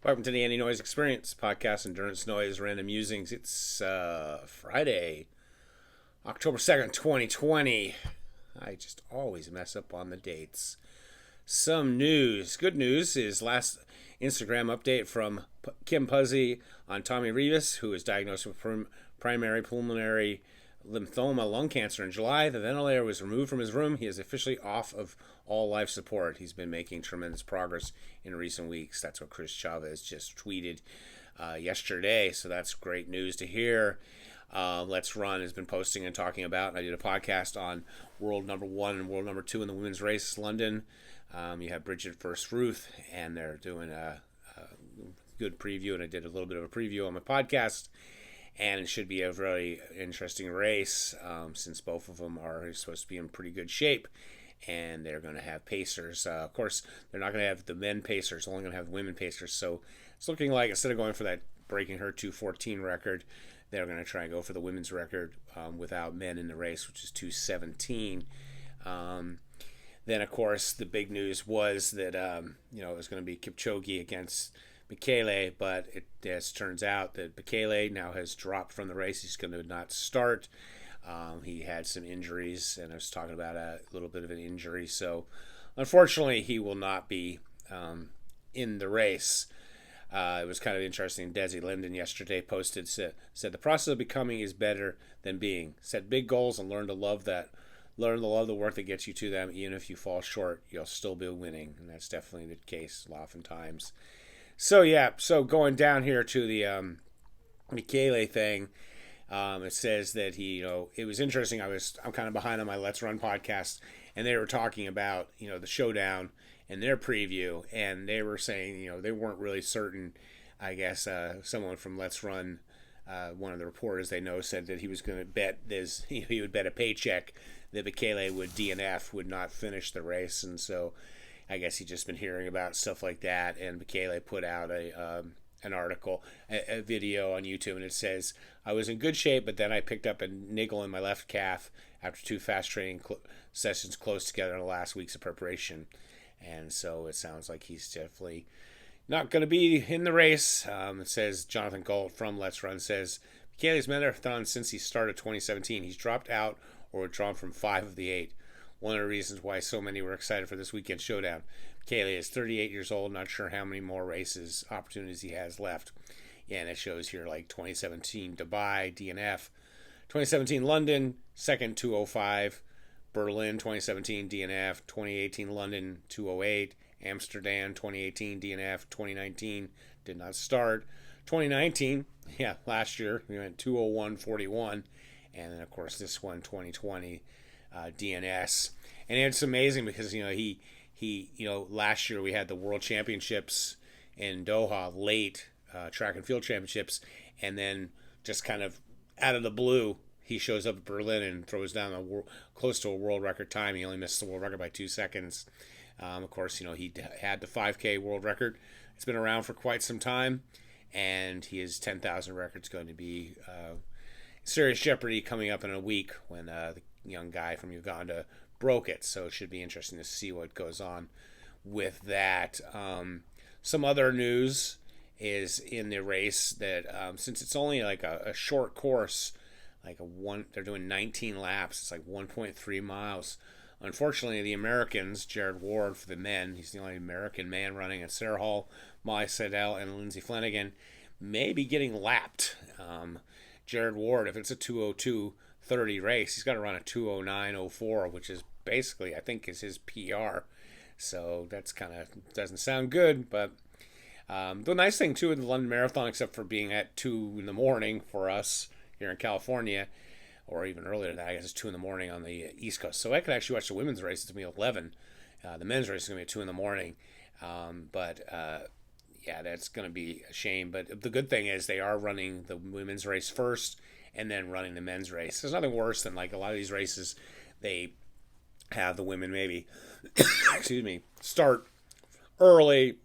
Welcome to the Anti Noise Experience podcast, Endurance Noise, Random Musings. It's Friday, October 2nd, 2020. I just always mess up on the dates. Some news. Good news is last Instagram update from Kim Puzzy on Tommy Rivas, who was diagnosed with primary pulmonary lymphoma lung cancer in July. The ventilator was removed from his room. He is officially off of all life support. He's been making tremendous progress in recent weeks. That's what Chris Chavez just tweeted yesterday. So that's great news to hear. Let's Run has been posting and talking about. I did a podcast on world number 1 and world number 2 in the women's race, London. You have Bridget versus Ruth, and they're doing a good preview, and I did a little bit of a preview on my podcast. And it should be a very interesting race since both of them are supposed to be in pretty good shape. And they're going to have pacers. Of course, they're not going to have the men pacers, only going to have women pacers. So it's looking like instead of going for that breaking her 2:14 record, they're going to try and go for the women's record without men in the race, which is 2:17. Then, of course, the big news was that it was going to be Kipchoge against McHale, but it turns out that Bekele now has dropped from the race. He's going to not start. He had some injuries, and I was talking about a little bit of an injury. So, unfortunately, he will not be in the race. It was kind of interesting. Desi Linden yesterday posted, said the process of becoming is better than being. Set big goals and learn to love the work that gets you to them. Even if you fall short, you'll still be winning, and that's definitely the case oftentimes. So going down here to the Michaela thing, it says that it was interesting. I'm kind of behind on my Let's Run podcast, and they were talking about the showdown and their preview, and they were saying they weren't really certain. I guess someone from Let's Run, one of the reporters they know, said that he was going to bet he would bet a paycheck that Bekele would DNF, would not finish the race, and so I guess he's just been hearing about stuff like that. And Michaela put out an article, a video on YouTube, and it says, I was in good shape, but then I picked up a niggle in my left calf after 2 fast training sessions close together in the last weeks of preparation. And so it sounds like he's definitely not going to be in the race. It says, Jonathan Galt from Let's Run says, Michaela's marathon since he started 2017. He's dropped out or withdrawn from 5 of the 8. One of the reasons why so many were excited for this weekend showdown. Michaela is 38 years old, not sure how many more races, opportunities he has left. Yeah, and it shows here like 2017 Dubai, DNF. 2017 London, second 2:05. Berlin, 2017 DNF. 2018 London, 2:08. Amsterdam, 2018 DNF. 2019 did not start. 2019, last year, we went 2:01:41. And then, of course, this one, 2020, DNS. And it's amazing because he last year we had the World Championships in Doha, late track and field championships, and then just kind of out of the blue he shows up at Berlin and throws down close to a world record time. He only missed the world record by 2 seconds. Of course, he had the 5K world record. It's been around for quite some time, and his 10,000 record's going to be serious jeopardy coming up in a week when the young guy from Uganda broke it. So it should be interesting to see what goes on with that. Some other news is in the race that since it's only like a short course, they're doing 19 laps. It's like 1.3 miles. Unfortunately, the Americans, Jared Ward for the men, he's the only American man running at Sarah Hall, Molly Seidel, and Lindsey Flanagan, may be getting lapped. Jared Ward, if it's a 2:02:30 race, he's got to run a 2:09:04, which is basically, I think, is his PR. So that's kind of doesn't sound good. But the nice thing too in the London Marathon, except for being at 2 in the morning for us here in California, or even earlier than that, I guess it's 2 in the morning on the East Coast. So I could actually watch the women's race. It's going to be 11. The men's race is going to be at 2 in the morning. That's going to be a shame. But the good thing is they are running the women's race first and then running the men's race. There's nothing worse than like a lot of these races, they have the women maybe, start early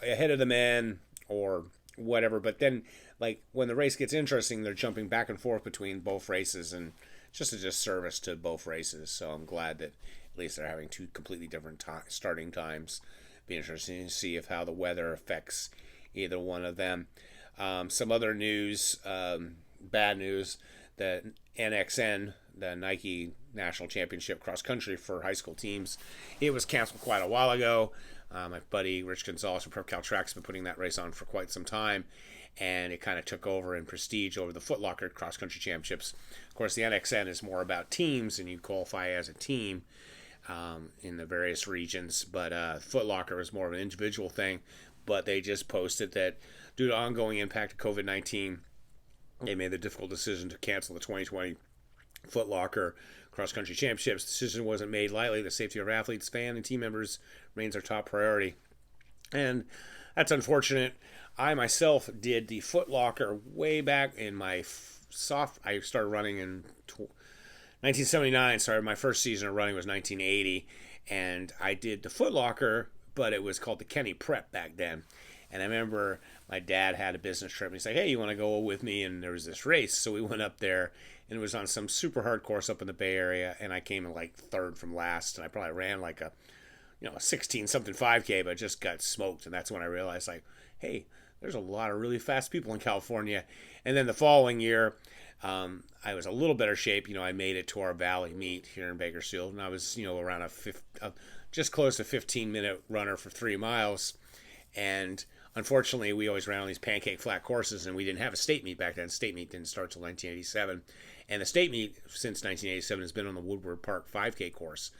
ahead of the men or whatever. But then like when the race gets interesting, they're jumping back and forth between both races, and just a disservice to both races. So I'm glad that at least they're having 2 completely different starting times. Be interesting to see how the weather affects either one of them. Some other news, bad news, the NXN, the Nike National Championship Cross Country for high school teams, it was canceled quite a while ago. My buddy Rich Gonzalez from PrepCal Track's been putting that race on for quite some time, and it kind of took over in prestige over the Foot Locker Cross Country Championships. Of course, the NXN is more about teams, and you qualify as a team in the various regions, but Foot Locker is more of an individual thing. But they just posted that due to ongoing impact of COVID-19, they made the difficult decision to cancel the 2020 Foot Locker Cross Country Championships. The decision wasn't made lightly. The safety of athletes, fans, and team members remains our top priority. And that's unfortunate. I myself did the Foot Locker way back in my I started running in 1979. Sorry, my first season of running was 1980. And I did the Foot Locker, but it was called the Kenny Prep back then. And I remember my dad had a business trip, and he's like, hey, you want to go with me? And there was this race. So we went up there, and it was on some super hard course up in the Bay Area, and I came in like third from last, and I probably ran like a 16-something 5K, but just got smoked. And that's when I realized, like, hey, there's a lot of really fast people in California. And then the following year, I was a little better shape. I made it to our Valley meet here in Bakersfield, and I was, around just close to 15-minute runner for 3 miles. And unfortunately, we always ran on these pancake flat courses, and we didn't have a state meet back then. State meet didn't start till 1987. And the state meet since 1987 has been on the Woodward Park 5K course,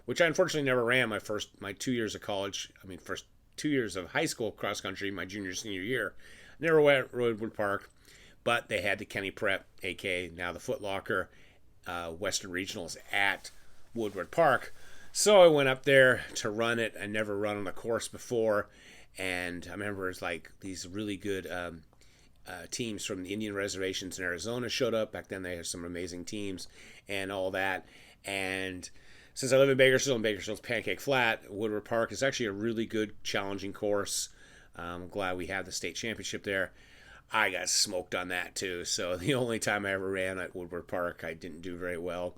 which I unfortunately never ran my 2 years of college. First 2 years of high school cross country, my senior year. Never went Woodward Park, but they had the Kenny Prep, aka now the Foot Locker, Western Regionals at Woodward Park. So I went up there to run it. I never run on the course before. And I remember it's like these really good teams from the Indian reservations in Arizona showed up. Back then they had some amazing teams and all that. And since I live in Bakersfield, and Bakersfield's pancake flat, Woodward Park is actually a really good, challenging course. I'm glad we have the state championship there. I got smoked on that too. So the only time I ever ran at Woodward Park, I didn't do very well.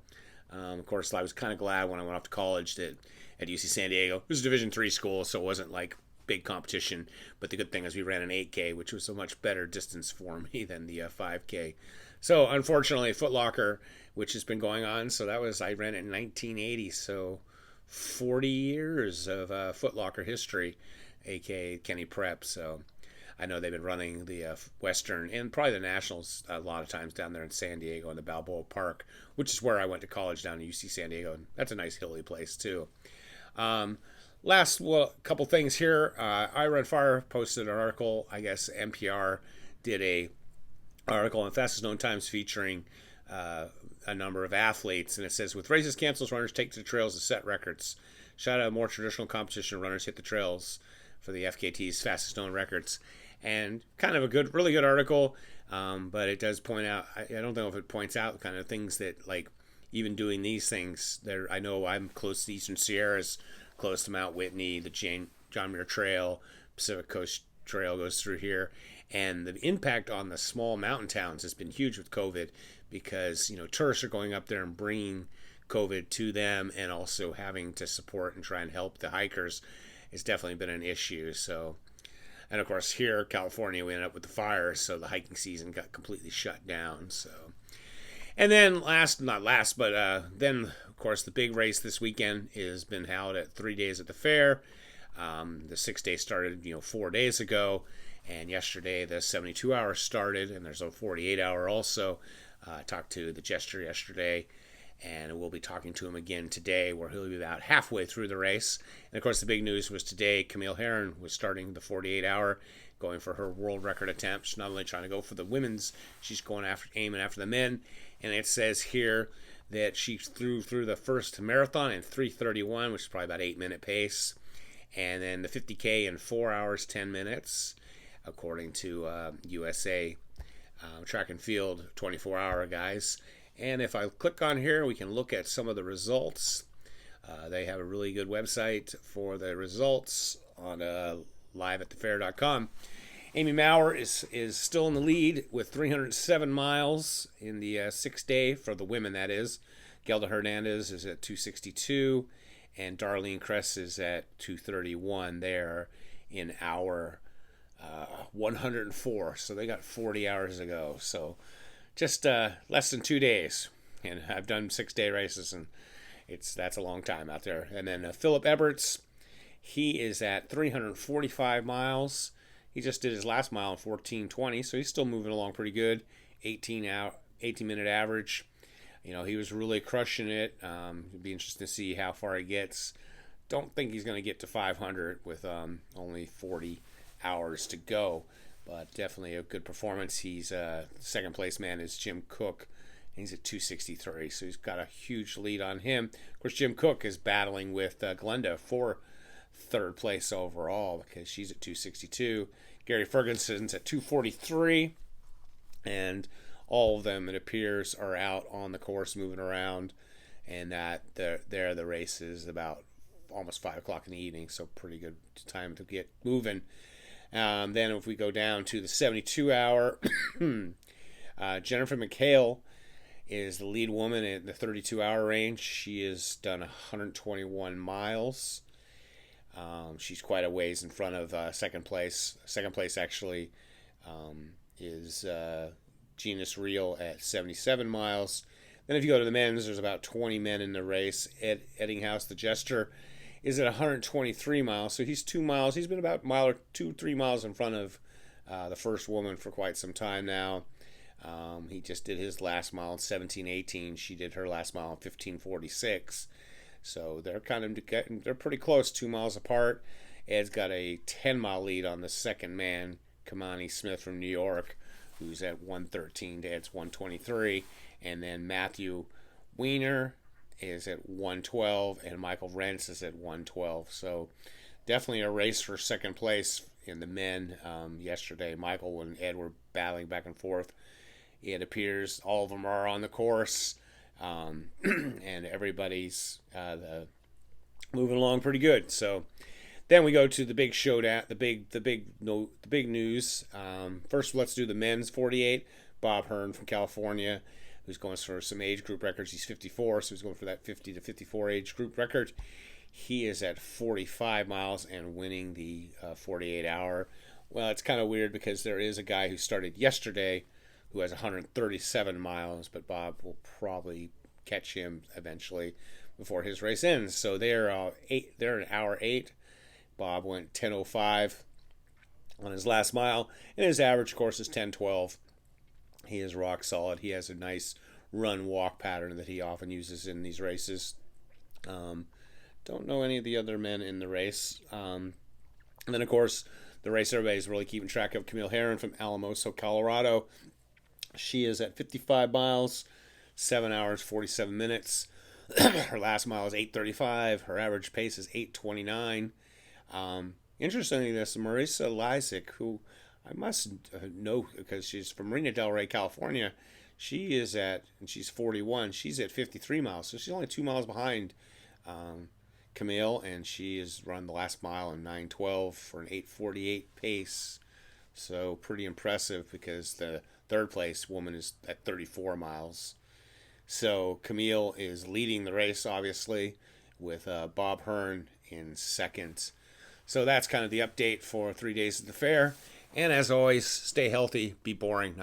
Of course, I was kind of glad when I went off to college that at UC San Diego. It was a Division III school, so it wasn't like big competition, but the good thing is we ran an 8K, which was a much better distance for me than the 5K. So unfortunately, Foot Locker, which has been going on, so I ran it in 1980, so 40 years of Foot Locker history, aka Kenny Prep. So I know they've been running the Western and probably the Nationals a lot of times down there in San Diego in the Balboa Park, which is where I went to college down in UC San Diego, and that's a nice hilly place too. Last couple things here. I Run Fire posted an article. I guess NPR did a article on fastest known times featuring a number of athletes, and it says, with races canceled, runners take to the trails to set records. Shout out more traditional competition runners hit the trails for the FKT's fastest known records. And kind of a really good article, but it does point out, I don't know if it points out kind of things that, like, even doing these things, I know I'm close to the Eastern Sierras, close to Mount Whitney, the John Muir Trail, Pacific Coast Trail goes through here. And the impact on the small mountain towns has been huge with COVID because, tourists are going up there and bringing COVID to them, and also having to support and try and help the hikers has definitely been an issue. So, and of course here, California, we ended up with the fires, so the hiking season got completely shut down. So, and then then of course the big race this weekend has been held at 3 days at the fair. The 6 day started 4 days ago, and yesterday the 72 hours started, and there's a 48 hour also. I talked to the jester yesterday, and we'll be talking to him again today, where he'll be about halfway through the race. And of course the big news was today Camille Herron was starting the 48 hour, going for her world record attempt. She's not only trying to go for the women's, she's aiming after the men. And it says here that she threw the first marathon in 3:31, which is probably about 8-minute pace, and then the 50K in 4 hours 10 minutes, according to USA Track and Field 24-hour guys. And if I click on here, we can look at some of the results. They have a really good website for the results on liveatthefair.com. Amy Mower is still in the lead with 307 miles in the 6 day for the women, that is. Gelda Hernandez is at 262, and Darlene Kress is at 231 there in our 104. So they got 40 hours to go. So just less than 2 days. And I've done 6-day races, and that's a long time out there. And then Philip Eberts, he is at 345 miles. He just did his last mile in 14:20, so he's still moving along pretty good. 18-minute average. He was really crushing it. It'd be interesting to see how far he gets. Don't think he's going to get to 500 with only 40 hours to go, but definitely a good performance. He's second place man is Jim Cook. He's at 263, so he's got a huge lead on him. Of course, Jim Cook is battling with Glenda for third place overall because she's at 262. Gary Ferguson's at 243, and all of them, it appears, are out on the course moving around, and that the race is about almost 5 o'clock in the evening, so pretty good time to get moving. Then if we go down to the 72-hour, Jennifer McHale is the lead woman in the 32-hour range. She has done 121 miles. She's quite a ways in front of second place. Second place actually is Genus Real at 77 miles. Then if you go to the men's, there's about 20 men in the race. Ettinghausen, the Jester, is at 123 miles. So he's 2 miles. He's been about a mile or 2-3 miles in front of the first woman for quite some time now. He just did his last mile in 17:18. She did her last mile in 15:46. So they're they're pretty close, 2 miles apart. Ed's got a 10-mile lead on the second man, Kamani Smith from New York, who's at 113 to Ed's 123. And then Matthew Weiner is at 112, and Michael Rentz is at 112. So definitely a race for second place in the men. Yesterday, Michael and Ed were battling back and forth. It appears all of them are on the course. And everybody's moving along pretty good. So then we go to the big showdown, the big news. First, let's do the men's 48. Bob Hearn from California, who's going for some age group records. He's 54, so he's going for that 50 to 54 age group record. He is at 45 miles and winning the 48-hour. Well, it's kind of weird because there is a guy who started yesterday who has 137 miles, but Bob will probably catch him eventually before his race ends. So they're in hour 8. Bob went 10:05 on his last mile, and his average course is 10:12. He is rock solid. He has a nice run-walk pattern that he often uses in these races. Don't know any of the other men in the race. And then, of course, the race everybody's really keeping track of, Camille Herron from Alamosa, Colorado. She is at 55 miles, 7 hours, 47 minutes. Her last mile is 8:35. Her average pace is 8:29. Interestingly, this Murrieta CA, who I must know because she's from Marina Del Rey, California. She's 41. She's at 53 miles, so she's only 2 miles behind Camille, and she has run the last mile in 9:12 for an 8:48 pace. So pretty impressive because the third place woman is at 34 miles. So Camille is leading the race, obviously, with Bob Hearn in second. So that's kind of the update for 3 days of the fair. And as always, stay healthy, be boring.